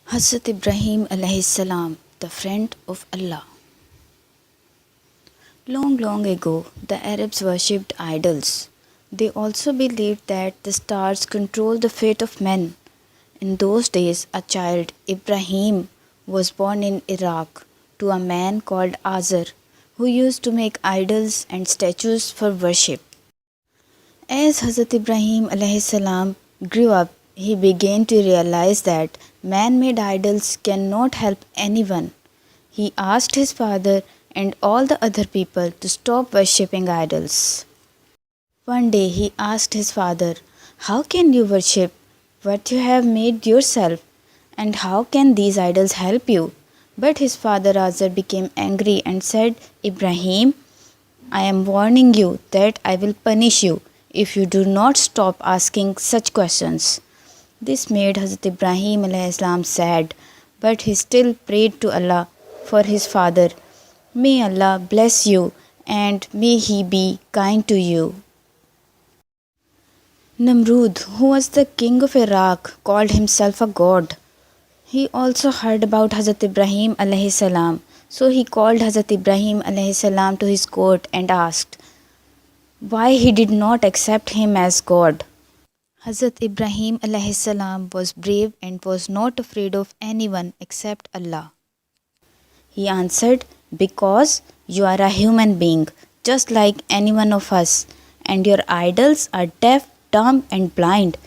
Hazrat Ibrahim A.S, the friend of Allah. Long, long ago, the Arabs worshipped idols. They also believed that the stars control the fate of men. In those days, a child, Ibrahim, was born in Iraq to a man called Azar, who used to make idols and statues for worship. As Hazrat Ibrahim A.S. grew up, he began to realize that man-made idols cannot help anyone. He asked his father and all the other people to stop worshipping idols. One day he asked his father, "How can you worship what you have made yourself? And how can these idols help you?" But his father Azar became angry and said, "Ibrahim, I am warning you that I will punish you if you do not stop asking such questions." This made Hazrat Ibrahim A.S. sad, but he still prayed to Allah for his father. May Allah bless you and may He be kind to you. Namrud, who was the king of Iraq, called himself a god. He also heard about Hazrat Ibrahim A.S. So he called Hazrat Ibrahim A.S. to his court and asked why he did not accept him as God. Hazrat Ibrahim A.S. was brave and was not afraid of anyone except Allah. He answered, "Because you are a human being, just like any one of us, and your idols are deaf, dumb and blind.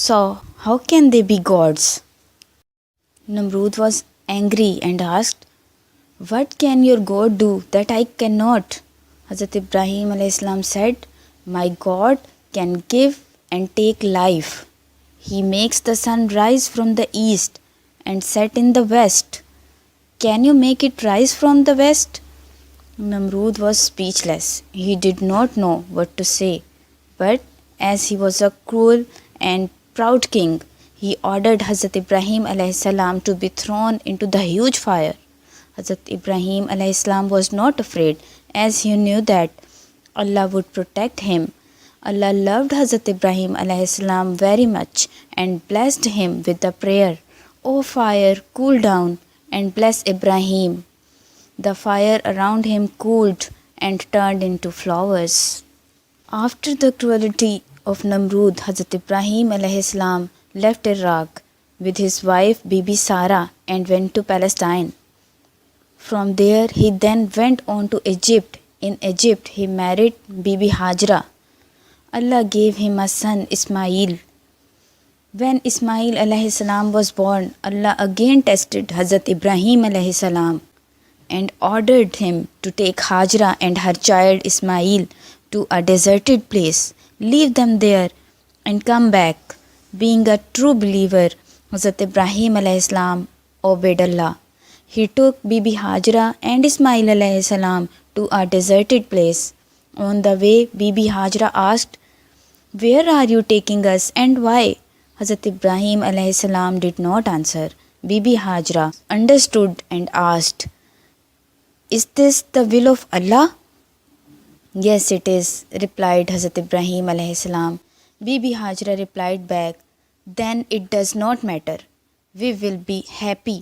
So how can they be gods?" Namrud was angry and asked, "What can your God do that I cannot?" Hazrat Ibrahim A.S. said, "My God can give and take life. He makes the sun rise from the east and set in the west. Can you make it rise from the west?" Namrud was speechless. He did not know what to say. But as he was a cruel and proud king, he ordered Hazrat Ibrahim A.S. to be thrown into the huge fire. Hazrat Ibrahim A.S. was not afraid, as he knew that Allah would protect him. Allah loved Hazrat Ibrahim A.S. very much and blessed him with the prayer, "O fire, cool down and bless Ibrahim." The fire around him cooled and turned into flowers. After the cruelty of Namrud, Hazrat Ibrahim A.S. left Iraq with his wife Bibi Sarah and went to Palestine. From there he then went on to Egypt. In Egypt he married Bibi Hajra. Allah gave him a son, Ismail. When Ismail A.S. was born, Allah again tested Hazrat Ibrahim A.S. and ordered him to take Hajra and her child Ismail to a deserted place, leave them there and come back. Being a true believer, Hazrat Ibrahim A.S. obeyed Allah. He took Bibi Hajra and Ismail A.S. to a deserted place. On the way, Bibi Hajra asked, "Where are you taking us and why?" Hazrat Ibrahim A.S. did not answer. Bibi Hajra understood and asked, "Is this the will of Allah?" "Yes, it is," replied Hazrat Ibrahim A.S. Bibi Hajra replied back, "Then it does not matter. We will be happy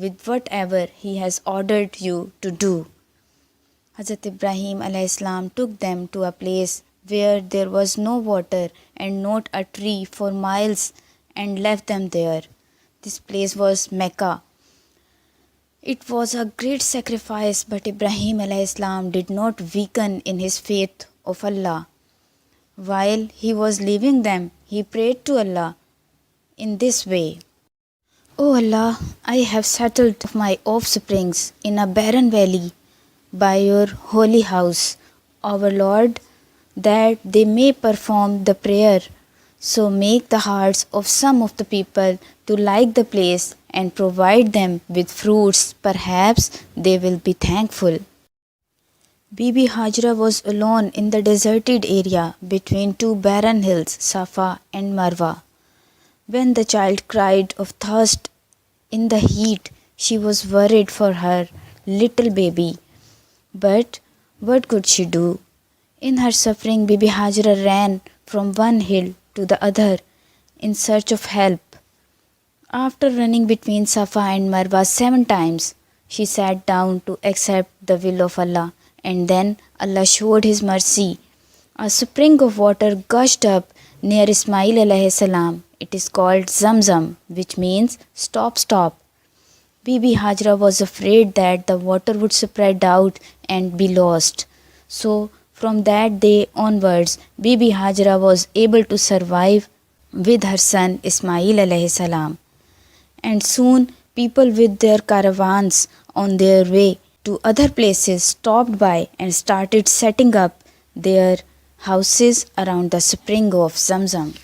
with whatever He has ordered you to do." Hazrat Ibrahim A.S. took them to a place where there was no water and not a tree for miles and left them there. This place was Mecca. It was a great sacrifice, but Ibrahim A.S. did not weaken in his faith of Allah. While he was leaving them, he prayed to Allah in this way, "O Allah, I have settled my offsprings in a barren valley by your holy house, our Lord, that they may perform the prayer. So make the hearts of some of the people to like the place and provide them with fruits. Perhaps they will be thankful." Bibi Hajra was alone in the deserted area between two barren hills, Safa and Marwa. When the child cried of thirst in the heat, she was worried for her little baby. But what could she do? In her suffering, Bibi Hajra ran from one hill to the other in search of help. After running between Safa and Marwa 7 times, she sat down to accept the will of Allah, and then Allah showed His mercy. A spring of water gushed up near Ismail alayhi salam. It is called Zamzam, which means stop, stop. Bibi Hajra was afraid that the water would spread out and be lost. So, from that day onwards, Bibi Hajra was able to survive with her son Ismail alayhi salam. And soon, people with their caravans on their way to other places stopped by and started setting up their houses around the spring of Zamzam.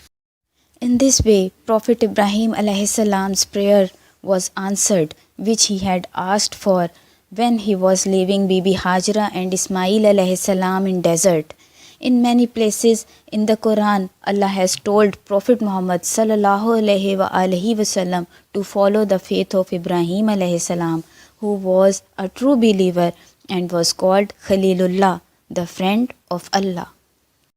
In this way, Prophet Ibrahim alayhi salam's prayer was answered, which he had asked for when he was leaving Bibi Hajra and Ismail alayhi salam in desert. In many places in the Quran, Allah has told Prophet Muhammad sallallahu alaihi wasallam to follow the faith of Ibrahim alayhi salam, who was a true believer and was called Khalilullah, the friend of Allah.